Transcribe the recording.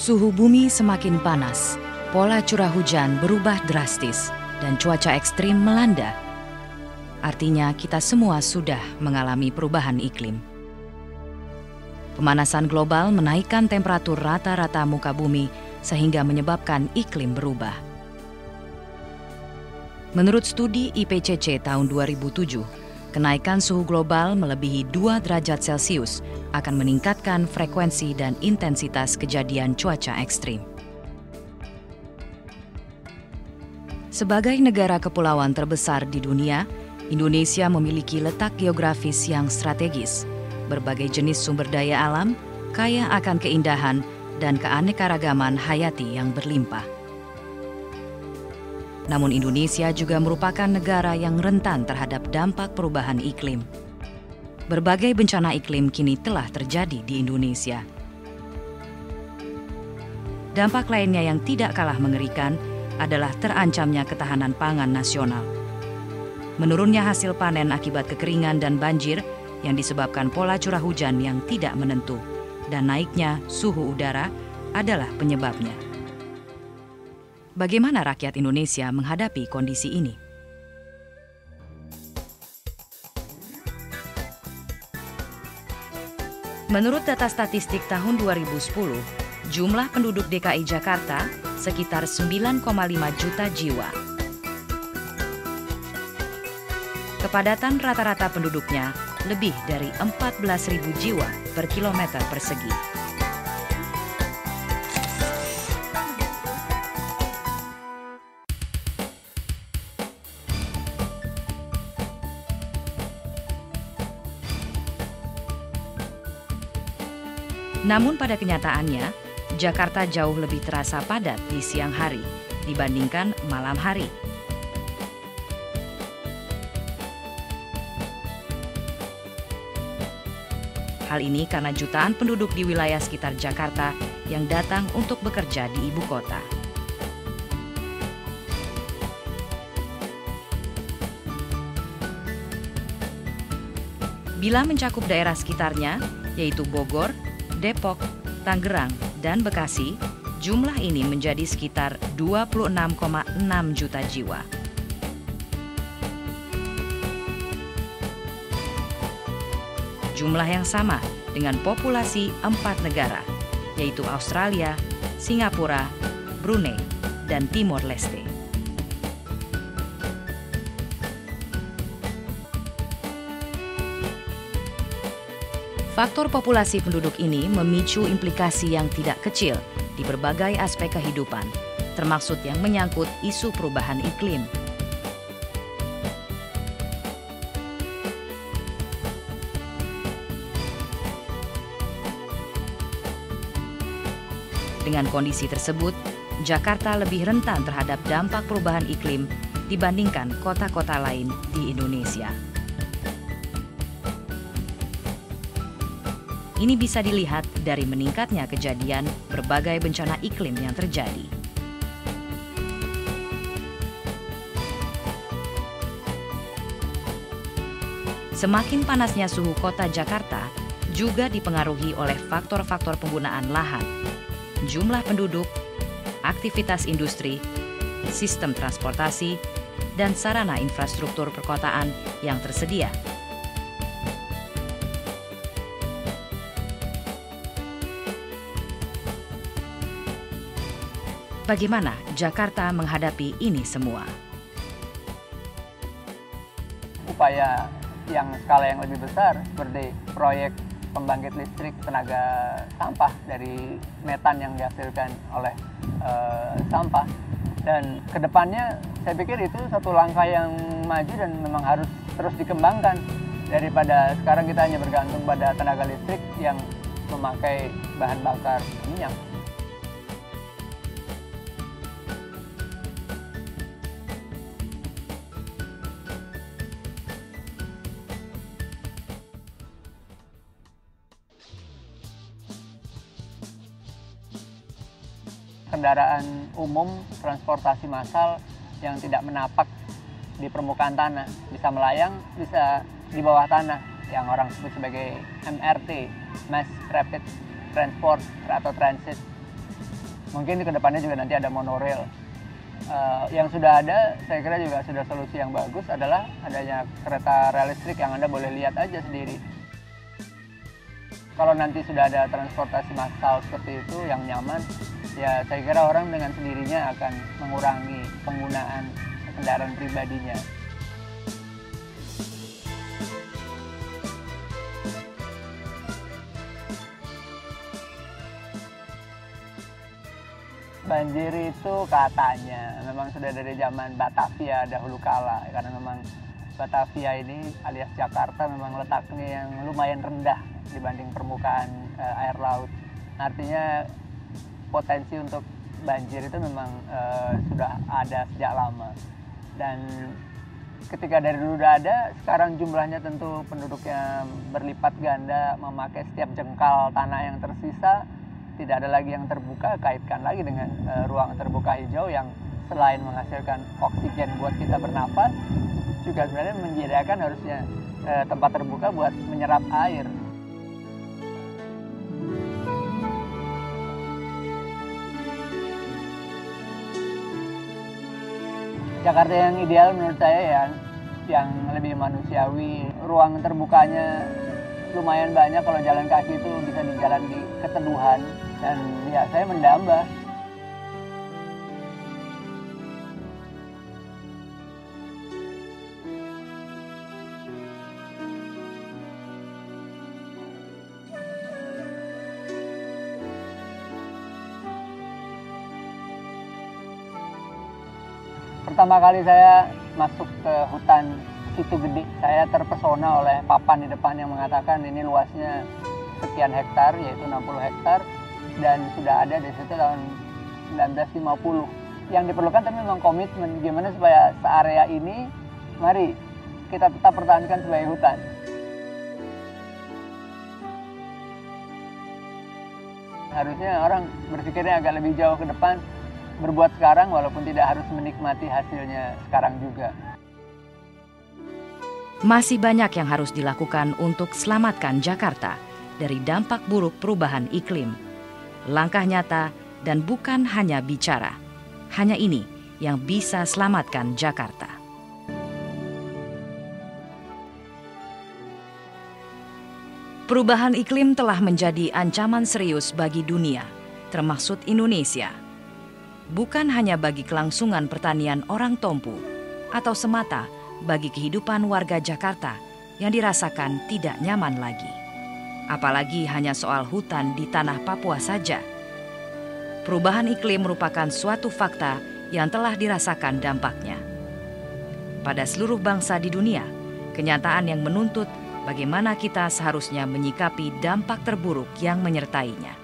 Suhu bumi semakin panas, pola curah hujan berubah drastis, dan cuaca ekstrim melanda. Artinya kita semua sudah mengalami perubahan iklim. Pemanasan global menaikkan temperatur rata-rata muka bumi sehingga menyebabkan iklim berubah. Menurut studi IPCC tahun 2007, kenaikan suhu global melebihi 2 derajat Celcius akan meningkatkan frekuensi dan intensitas kejadian cuaca ekstrim. Sebagai negara kepulauan terbesar di dunia, Indonesia memiliki letak geografis yang strategis, berbagai jenis sumber daya alam, kaya akan keindahan dan keanekaragaman hayati yang berlimpah. Namun Indonesia juga merupakan negara yang rentan terhadap dampak perubahan iklim. Berbagai bencana iklim kini telah terjadi di Indonesia. Dampak lainnya yang tidak kalah mengerikan adalah terancamnya ketahanan pangan nasional. Menurunnya hasil panen akibat kekeringan dan banjir yang disebabkan pola curah hujan yang tidak menentu, dan naiknya suhu udara adalah penyebabnya. Bagaimana rakyat Indonesia menghadapi kondisi ini? Menurut data statistik tahun 2010, jumlah penduduk DKI Jakarta sekitar 9,5 juta jiwa. Kepadatan rata-rata penduduknya lebih dari 14.000 jiwa per kilometer persegi. Namun pada kenyataannya, Jakarta jauh lebih terasa padat di siang hari dibandingkan malam hari. Hal ini karena jutaan penduduk di wilayah sekitar Jakarta yang datang untuk bekerja di ibu kota. Bila mencakup daerah sekitarnya, yaitu Bogor, Depok, Tangerang, dan Bekasi, jumlah ini menjadi sekitar 26,6 juta jiwa. Jumlah yang sama dengan populasi 4 negara, yaitu Australia, Singapura, Brunei, dan Timor Leste. Faktor populasi penduduk ini memicu implikasi yang tidak kecil di berbagai aspek kehidupan, termasuk yang menyangkut isu perubahan iklim. Dengan kondisi tersebut, Jakarta lebih rentan terhadap dampak perubahan iklim dibandingkan kota-kota lain di Indonesia. Ini bisa dilihat dari meningkatnya kejadian berbagai bencana iklim yang terjadi. Semakin panasnya suhu kota Jakarta juga dipengaruhi oleh faktor-faktor penggunaan lahan, jumlah penduduk, aktivitas industri, sistem transportasi, dan sarana infrastruktur perkotaan yang tersedia. Bagaimana Jakarta menghadapi ini semua? Upaya yang skala yang lebih besar seperti proyek pembangkit listrik tenaga sampah dari metan yang dihasilkan oleh sampah. Dan kedepannya saya pikir itu satu langkah yang maju dan memang harus terus dikembangkan. Daripada sekarang kita hanya bergantung pada tenaga listrik yang memakai bahan bakar minyak. Kendaraan umum, transportasi massal yang tidak menapak di permukaan tanah, bisa melayang, bisa di bawah tanah, yang orang sebut sebagai MRT, Mass Rapid Transport atau Transit. Mungkin ke depannya juga nanti ada monorail. Yang sudah ada, saya kira juga sudah solusi yang bagus adalah adanya kereta rel listrik yang Anda boleh lihat aja sendiri. Kalau nanti sudah ada transportasi massal seperti itu yang nyaman, ya saya kira orang dengan sendirinya akan mengurangi penggunaan kendaraan pribadinya. Banjir itu katanya memang sudah dari zaman Batavia dahulu kala, karena memang Batavia ini alias Jakarta memang letaknya yang lumayan rendah dibanding permukaan air laut. Artinya potensi untuk banjir itu memang sudah ada sejak lama. Dan ketika dari dulu udah ada, sekarang jumlahnya tentu penduduknya berlipat ganda, memakai setiap jengkal tanah yang tersisa. Tidak ada lagi yang terbuka, kaitkan lagi dengan ruang terbuka hijau yang selain menghasilkan oksigen buat kita bernafas, juga sebenarnya menyediakan harusnya tempat terbuka buat menyerap air. Jakarta yang ideal menurut saya yang lebih manusiawi, ruang terbukanya lumayan banyak. Kalau jalan kaki itu bisa di jalan di keteduhan, dan ya saya mendamba. Pertama kali saya masuk ke hutan Situ Gede, saya terpesona oleh papan di depan yang mengatakan ini luasnya sekian hektar, yaitu 60 hektar, dan sudah ada di situ tahun 1950. Yang diperlukan tapi memang komitmen, gimana supaya searea ini, mari kita tetap pertahankan sebagai hutan. Harusnya orang berpikirnya agak lebih jauh ke depan, berbuat sekarang walaupun tidak harus menikmati hasilnya sekarang juga. Masih banyak yang harus dilakukan untuk selamatkan Jakarta dari dampak buruk perubahan iklim. Langkah nyata dan bukan hanya bicara. Hanya ini yang bisa selamatkan Jakarta. Perubahan iklim telah menjadi ancaman serius bagi dunia, termasuk Indonesia. Bukan hanya bagi kelangsungan pertanian orang Tompu atau semata bagi kehidupan warga Jakarta yang dirasakan tidak nyaman lagi. Apalagi hanya soal hutan di tanah Papua saja. Perubahan iklim merupakan suatu fakta yang telah dirasakan dampaknya. Pada seluruh bangsa di dunia, kenyataan yang menuntut bagaimana kita seharusnya menyikapi dampak terburuk yang menyertainya.